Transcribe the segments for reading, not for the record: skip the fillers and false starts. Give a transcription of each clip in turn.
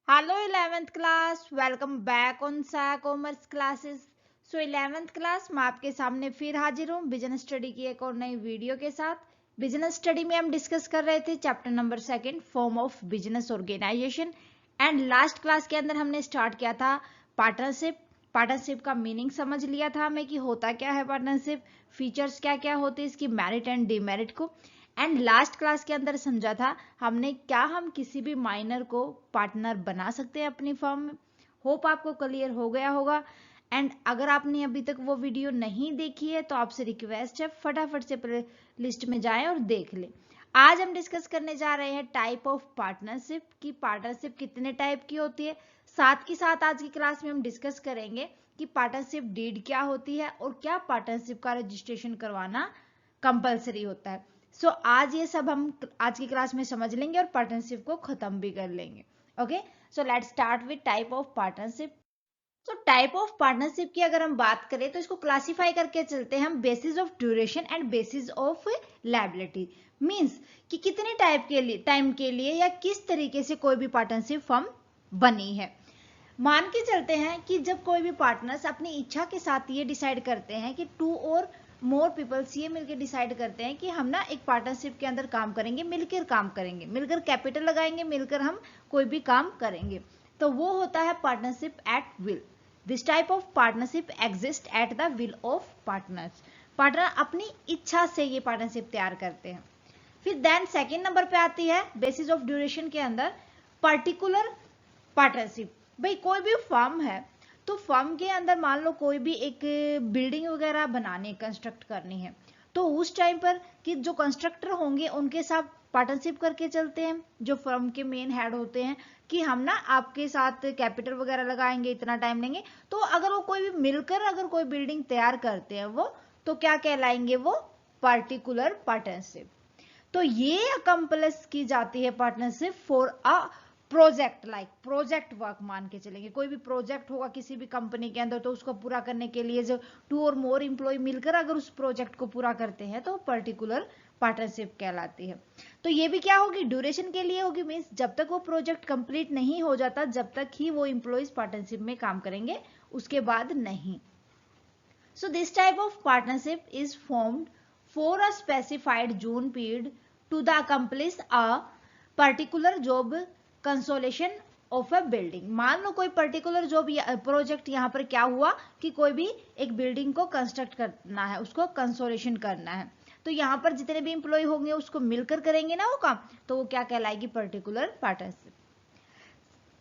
Hello 11th class, welcome back on सा commerce classes. सो 11th class मैं आपके सामने फिर हाजिर हूँ बिजनेस स्टडी की एक और नई वीडियो के साथ। बिजनेस स्टडी में हम डिस्कस कर रहे थे chapter number 2 form of business organization and last class के अंदर हमने स्टार्ट किया था पार्टनरशिप। पार्टनरशिप का मीनिंग समझ लिया था हमें कि होता क्या है पार्टनरशिप, फीचर्स क्या क्या होते हैं इसकी, मेरिट एंड डिमेरिट को। एंड लास्ट क्लास के अंदर समझा था हमने क्या हम किसी भी माइनर को पार्टनर बना सकते हैं अपनी फर्म में। होप आपको क्लियर हो गया होगा। एंड अगर आपने अभी तक वो वीडियो नहीं देखी है तो आपसे रिक्वेस्ट है फटाफट से लिस्ट में जाएं और देख लें। आज हम डिस्कस करने जा रहे हैं टाइप ऑफ पार्टनरशिप की पार्टनरशिप कितने टाइप की होती है। साथ ही साथ आज की क्लास में हम डिस्कस करेंगे कि पार्टनरशिप डीड क्या होती है और क्या पार्टनरशिप का रजिस्ट्रेशन करवाना कंपलसरी होता है। सो आज ये सब हम आज की क्लास में समझ लेंगे और पार्टनरशिप को खत्म भी कर लेंगे। Okay, so let's start with type of partnership. तो टाइप ऑफ पार्टनरशिप की अगर हम बात करें तो इसको क्लासिफाई करके चलते हैं हम basis of duration and bases of liability. Means कि कितने टाइम के लिए या किस तरीके से कोई भी पार्टनरशिप फर्म बनी है। मान के चलते हैं कि जब कोई भी पार्टनर्स अपनी इच्छा के साथ ये डिसाइड करते हैं कि 2 और मोर पीपल्स ये मिलकर डिसाइड करते हैं कि हम ना एक पार्टनरशिप के अंदर काम करेंगे, मिलकर काम करेंगे, मिलकर कैपिटल लगाएंगे, मिलकर हम कोई भी काम करेंगे, तो वो होता है partnership at will. This type of partnership exist at the will of partners. Partner अपनी इच्छा से ये पार्टनरशिप तैयार करते हैं। फिर देन सेकेंड नंबर पे आती है बेसिस ऑफ ड्यूरेशन के अंदर पर्टिकुलर पार्टनरशिप। भाई कोई भी फर्म है तो फर्म के अंदर मान लो कोई भी एक बिल्डिंग वगैरह बनानी, कंस्ट्रक्ट करनी है, तो उस टाइम पर कि जो कंस्ट्रक्टर होंगे उनके साथ पार्टनरशिप करके चलते हैं जो फर्म के मेन हेड होते हैं कि हम ना आपके साथ कैपिटल वगैरह लगाएंगे, इतना टाइम लेंगे। तो अगर वो कोई भी मिलकर अगर कोई बिल्डिंग तैयार करते हैं वो तो क्या कहलाएंगे, वो पार्टिकुलर पार्टनरशिप। तो ये अकम्प्लिश की जाती है partnership for a project, like project work मान के चलेंगे। कोई भी प्रोजेक्ट होगा किसी भी कंपनी के अंदर तो उसको पूरा करने के लिए जो 2 और मोर एम्प्लॉय मिलकर अगर उस प्रोजेक्ट को पूरा करते हैं तो पर्टिकुलर पार्टनरशिप कहलाती है। तो ये भी क्या होगी, ड्यूरेशन के लिए होगी। मीन्स जब तक वो प्रोजेक्ट कंप्लीट नहीं हो जाता जब तक ही वो एम्प्लॉयज पार्टनरशिप में काम करेंगे, उसके बाद नहीं। So this type of partnership is formed for a specified zone period to the accomplish a particular job consolation of a building। मान लो कोई पर्टिकुलर जॉब प्रोजेक्ट यहाँ पर क्या हुआ कि कोई भी एक बिल्डिंग को कंस्ट्रक्ट करना है, उसको कंसोलेशन करना है, तो यहाँ पर जितने भी एम्प्लॉय होंगे उसको मिलकर करेंगे ना वो काम, तो वो क्या कहलाएगी, particular partnership.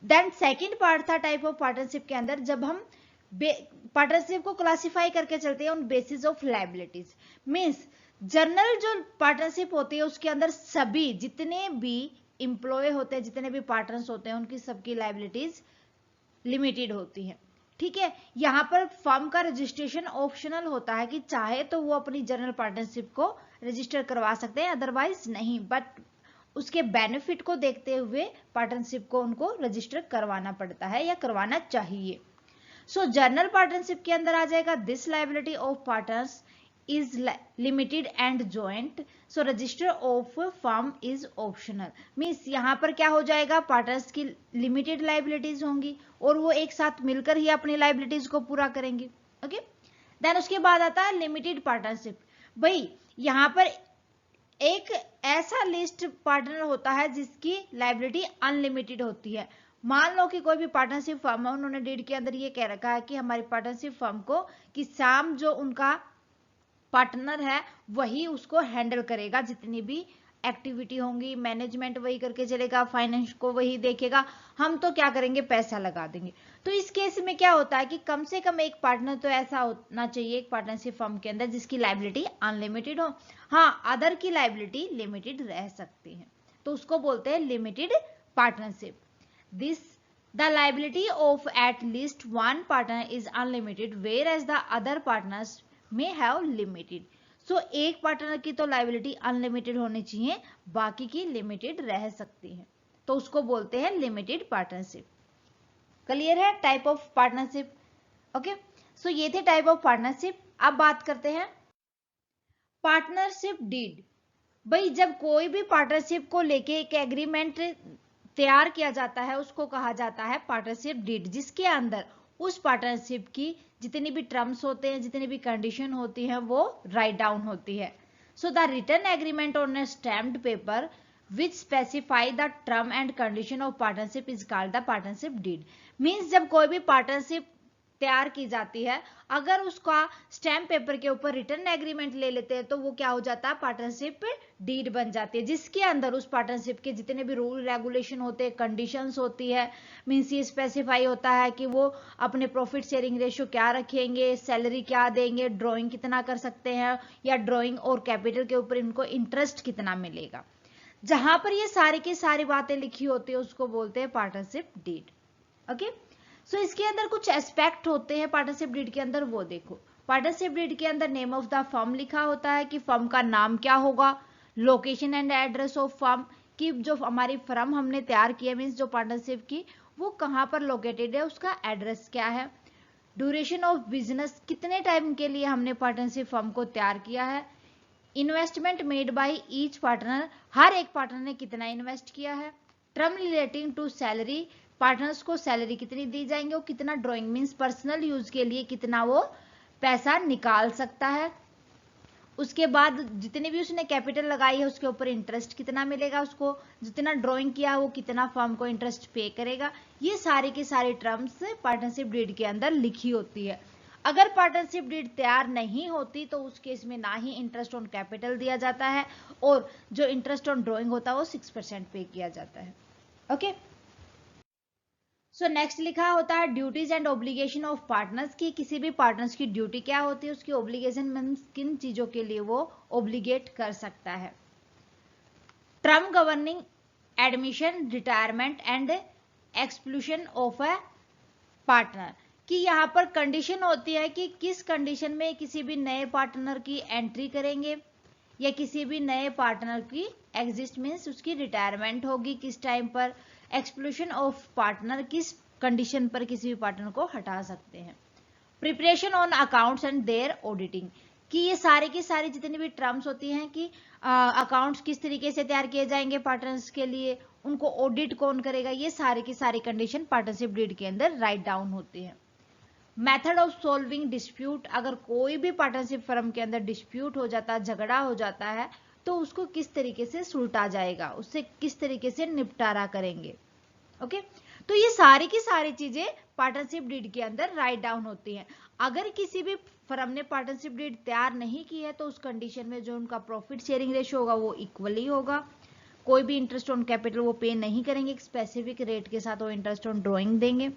Then second part था टाइप ऑफ पार्टनरशिप के अंदर जब हम पार्टनरशिप को क्लासिफाई करके चलते हैं on basis of liabilities. Means general जो पार्टनरशिप होती है उसके अंदर सभी जितने भी इंप्लॉय होते हैं, जितने भी पार्टनर्स होते हैं, उनकी सबकी लायबिलिटीज लिमिटेड होती है। ठीक है, यहाँ पर फर्म का रजिस्ट्रेशन ऑप्शनल होता है कि चाहे तो वो अपनी जनरल पार्टनरशिप को रजिस्टर करवा सकते हैं, अदरवाइज नहीं, बट उसके बेनिफिट को देखते हुए पार्टनरशिप को उनको रजिस्टर करवाना पड़ता है या करवाना चाहिए। सो जनरल पार्टनरशिप के अंदर आ जाएगा this liability of partners is limited and joint, so register of firm is optional. Means यहाँ पर क्या हो जाएगा, पार्टनर्स की लिमिटेड लायबिलिटीज होंगी और वो एक साथ मिलकर ही अपनी लायबिलिटीज को पूरा करेंगे। ओके, देन उसके बाद आता है लिमिटेड पार्टनरशिप। भाई यहाँ पर एक ऐसा लिस्ट पार्टनर होता है जिसकी लायबिलिटी अनलिमिटेड होती है। मान लो कि कोई भी पार्टनरशिप फर्म है, उन्होंने डीड के अंदर ये कह रखा है कि हमारी पार्टनरशिप फर्म को कि शाम जो उनका पार्टनर है वही उसको हैंडल करेगा, जितनी भी एक्टिविटी होंगी मैनेजमेंट वही करके चलेगा, फाइनेंस को वही देखेगा, हम तो क्या करेंगे, पैसा लगा देंगे। तो इस केस में क्या होता है कि कम से कम एक पार्टनर तो ऐसा होना चाहिए एक पार्टनरशिप फर्म के अंदर जिसकी लायबिलिटी अनलिमिटेड हो। हाँ, अदर की लायबिलिटी लिमिटेड रह सकती है, तो उसको बोलते हैं limited partnership. This the liability of at least one partner is unlimited whereas the other partners may have limited। so एक पार्टनर की तो लायबिलिटी अनलिमिटेड होनी चाहिए, बाकी की लिमिटेड रह सकती है, तो उसको बोलते हैं लिमिटेड पार्टनरशिप। क्लियर है टाइप ऑफ पार्टनरशिप। ओके, सो ये थे टाइप ऑफ पार्टनरशिप। अब बात करते हैं पार्टनरशिप डीड। भाई जब कोई भी पार्टनरशिप को लेके एक एग्रीमेंट तैयार किया जाता है उसको कहा जाता है पार्टनरशिप डीड, जिसके अंदर उस पार्टनरशिप की जितनी भी टर्म्स होते हैं, जितनी भी कंडीशन होती हैं, वो राइट डाउन होती है. So the written agreement on a stamped paper which specify the term and condition of partnership is called the partnership deed. Means जब कोई भी पार्टनरशिप तैयार की जाती है, अगर उसका स्टैम्प पेपर के ऊपर रिटर्न एग्रीमेंट ले लेते हैं तो वो क्या हो जाता है, पार्टनरशिप डीड बन जाती है, जिसके अंदर उस पार्टनरशिप के जितने भी रूल रेगुलेशन होते हैं, कंडीशंस होती है, मीन्स ये स्पेसिफाई होता है कि वो अपने प्रॉफिट शेयरिंग रेशियो क्या रखेंगे, सैलरी क्या देंगे, ड्रॉइंग कितना कर सकते हैं, या ड्रॉइंग और कैपिटल के ऊपर इनको इंटरेस्ट कितना मिलेगा. जहां पर ये सारी की सारी बातें लिखी होती है उसको बोलते हैं पार्टनरशिप डीड. ओके, सो इसके अंदर कुछ एस्पेक्ट होते हैं पार्टनरशिप डीड के अंदर, वो देखो. पार्टनरशिप डीड के अंदर नेम ऑफ द फर्म लिखा होता है कि फर्म का नाम क्या होगा, location and address of firm, कि जो हमारी फर्म हमने तैयार की है, मीन्स जो पार्टनरशिप की, वो कहाँ पर लोकेटेड है, उसका एड्रेस क्या है, ड्यूरेशन ऑफ बिजनेस, कितने टाइम के लिए हमने पार्टनरशिप फर्म को तैयार किया है, investment made by each partner, हर एक पार्टनर ने कितना इन्वेस्ट किया है, term relating to salary, partners को सैलरी कितनी दी जाएंगे, वो कितना ड्रॉइंग मीन्स पर्सनल यूज के लिए कितना वो पैसा निकाल सकता है, उसके बाद जितनी भी उसने कैपिटल लगाई है उसके ऊपर इंटरेस्ट कितना मिलेगा, उसको जितना ड्रॉइंग किया वो कितना फर्म को इंटरेस्ट पे करेगा. ये सारी की सारी टर्म्स पार्टनरशिप डीड के अंदर लिखी होती है. अगर पार्टनरशिप डीड तैयार नहीं होती तो उस केस में ना ही इंटरेस्ट ऑन कैपिटल दिया जाता है, और जो इंटरेस्ट ऑन ड्रॉइंग होता है वो 6% पे किया जाता है. ओके, सो नेक्स्ट लिखा होता है duties and obligation of partners, की किसी भी पार्टनर्स की ड्यूटी क्या होती है, उसकी ऑब्लिगेशन मीन्स किन चीजों के लिए वो ऑब्लिगेट कर सकता है. Term governing admission, retirement and exclusion of a partner, कि यहाँ पर कंडीशन होती है कि किस कंडीशन में किसी भी नए पार्टनर की एंट्री करेंगे, या किसी भी नए पार्टनर की एग्जिस्ट मीन्स उसकी रिटायरमेंट होगी किस टाइम पर, एक्सक्लूशन ऑफ पार्टनर किस कंडीशन पर किसी भी पार्टनर को हटा सकते हैं, preparation on accounts and their auditing, कि ये सारी की सारी जितनी भी टर्म्स होती हैं कि अकाउंट्स किस तरीके से तैयार किए जाएंगे पार्टनर्स के लिए, उनको ऑडिट कौन करेगा, ये सारी की सारी कंडीशन पार्टनरशिप डीड के अंदर राइट डाउन होती है. मेथड ऑफ सॉल्विंग डिस्प्यूट, अगर कोई भी पार्टनरशिप फर्म के अंदर डिस्प्यूट हो जाता है, झगड़ा हो जाता है, तो उसको किस तरीके से सुलटा जाएगा, उससे किस तरीके से निपटारा करेंगे. ओके, तो ये सारी की सारी चीजें पार्टनरशिप डीड के अंदर राइट डाउन होती हैं. अगर किसी भी फर्म ने पार्टनरशिप डीड तैयार नहीं की है तो उस कंडीशन में जो उनका प्रॉफिट शेयरिंग रेशियो होगा वो इक्वली होगा, कोई भी इंटरेस्ट ऑन कैपिटल वो पे नहीं करेंगे, एक स्पेसिफिक रेट के साथ वो इंटरेस्ट ऑन ड्रॉइंग देंगे.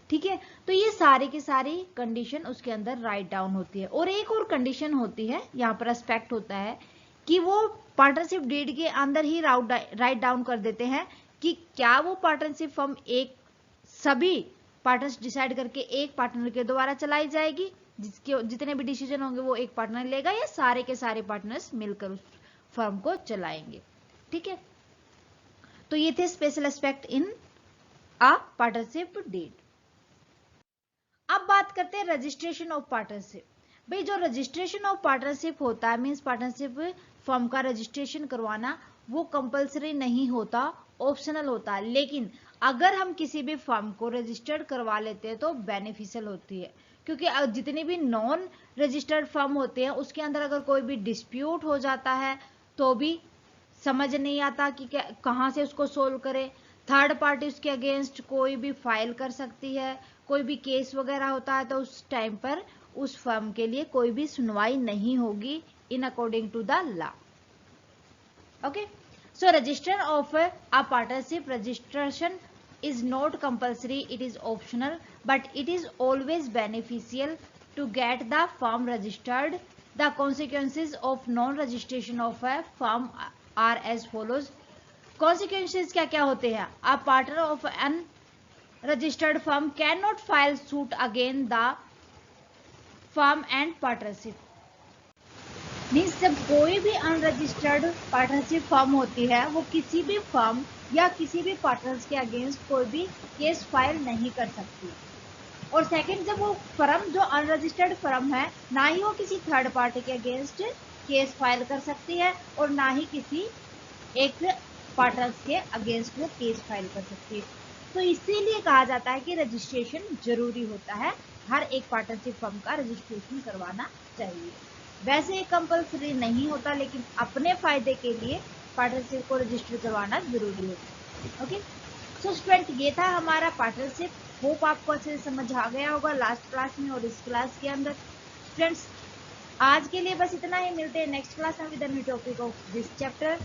ठीक है, तो ये सारी की सारी कंडीशन उसके अंदर राइट डाउन होती है. और एक और कंडीशन होती है, यहाँ पर एस्पेक्ट होता है कि वो पार्टनरशिप डीड के अंदर ही राइट डाउन कर देते हैं कि क्या वो पार्टनरशिप फर्म एक सभी पार्टनर्स डिसाइड करके एक पार्टनर के द्वारा चलाई जाएगी, जिसके जितने भी डिसीजन होंगे वो एक पार्टनर लेगा, या सारे के सारे पार्टनर्स मिलकर उस फर्म को चलाएंगे. ठीक है, तो ये थे special aspect in a partnership deed. अब बात करते हैं रजिस्ट्रेशन ऑफ पार्टनरशिप. भाई जो रजिस्ट्रेशन ऑफ पार्टनरशिप होता है मीन्स पार्टनरशिप फर्म का रजिस्ट्रेशन करवाना वो कंपलसरी नहीं होता, ऑप्शनल होता है. लेकिन अगर हम किसी भी फर्म को रजिस्टर्ड करवा लेते हैं तो बेनिफिशियल होती है, क्योंकि जितनी भी नॉन रजिस्टर्ड फर्म होते हैं उसके अंदर अगर कोई भी डिस्प्यूट हो जाता है तो भी समझ नहीं आता कि कहाँ से उसको सोल्व करें. थर्ड पार्टी उसके अगेंस्ट कोई भी फाइल कर सकती है, कोई भी केस वगैरह होता है तो उस टाइम पर उस फर्म के लिए कोई भी सुनवाई नहीं होगी in according to the law. Okay, so register of a partnership registration is not compulsory, it is optional, but it is always beneficial to get the firm registered. The consequences of non-registration of a firm are as follows. Consequences क्या क्या होते हैं? A partner of an registered firm cannot file suit against the firm and partnership. Means जब कोई भी unregistered partnership firm होती है वो किसी भी फर्म या किसी भी पार्टनर्स के अगेंस्ट कोई भी केस फाइल नहीं कर सकती. और सेकंड, जब वो फर्म जो अनरजिस्टर्ड फर्म है ना ही वो किसी थर्ड पार्टी के अगेंस्ट केस फाइल कर सकती है और ना ही किसी एक पार्टनर्स के अगेंस्ट वो केस फाइल कर सकती है। तो इसीलिए कहा जाता है कि रजिस्ट्रेशन जरूरी होता है, हर एक पार्टनरशिप फर्म का रजिस्ट्रेशन करवाना चाहिए। वैसे ये कंपल्सरी नहीं होता, लेकिन अपने फायदे के लिए पार्टनरशिप को रजिस्टर करवाना जरूरी होता है। ओके, सो स्टूडेंट ये था हमारा पार्टनरशिप। होप आपको अच्छे से समझ आ गया होगा लास्ट क्लास में और इस क्लास के अंदर। स्टूडेंट्स आज के लिए बस इतना ही, मिलते हैं नेक्स्ट क्लास में with new topic of this chapter.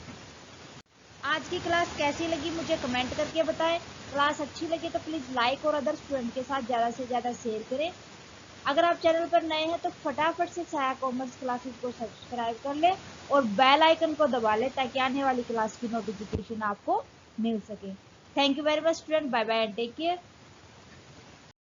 आज की क्लास कैसी लगी मुझे कमेंट करके बताएं। क्लास अच्छी लगी तो प्लीज लाइक और अदर स्टूडेंट के साथ ज्यादा से ज्यादा शेयर करें। अगर आप चैनल पर नए हैं तो फटाफट से साया कॉमर्स क्लासेस को सब्सक्राइब कर ले और बेल आइकन को दबा ले ताकि आने वाली क्लास की नोटिफिकेशन आपको मिल सके। Thank you very much student, bye bye and take care.